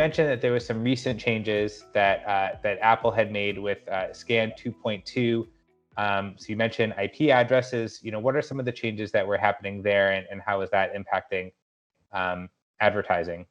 mentioned that there was some recent changes that that Apple had made with SKAN 2.2. So you mentioned IP addresses. What are some of the changes that were happening there, and how is that impacting advertising?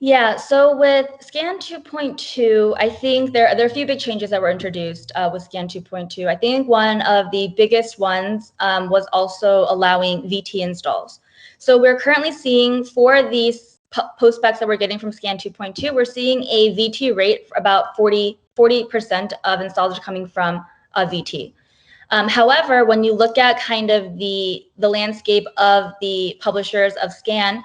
Yeah, so with SKAN 2.2, I think there are a few big changes that were introduced with SKAN 2.2. I think one of the biggest ones was also allowing VT installs. So we're currently seeing for these post specs that we're getting from SKAN 2.2, we're seeing a VT rate for about 40% of installs are coming from a VT. However, when you look at kind of the landscape of the publishers of SKAN,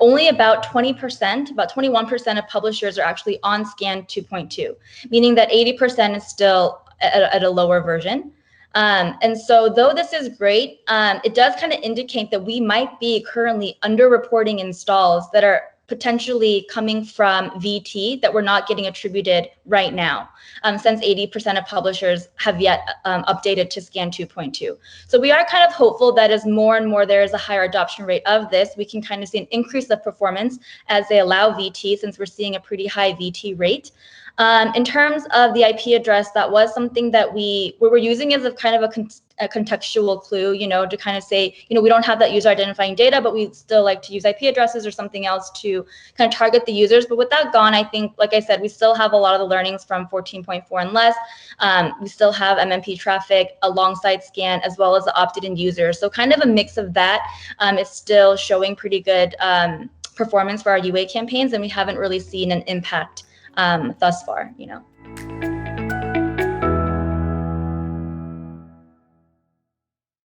only about 20%, about 21% of publishers are actually on SKAN 2.2, meaning that 80% is still at a lower version. And so though this is great, it does kind of indicate that we might be currently underreporting installs that are potentially coming from VT that we're not getting attributed right now, since 80% of publishers have yet updated to SKAN 2.2. So we are kind of hopeful that as more and more there is a higher adoption rate of this, we can kind of see an increase of performance as they allow VT, since we're seeing a pretty high VT rate. In terms of the IP address, that was something that we were using as a kind of a contextual clue, to kind of say, we don't have that user identifying data, but we still like to use IP addresses or something else to kind of target the users. But with that gone, I think, like I said, we still have a lot of the learnings from 14.4 and less. We still have MMP traffic alongside SKAN, as well as the opted-in users. So kind of a mix of that is still showing pretty good performance for our UA campaigns, and we haven't really seen an impact thus far,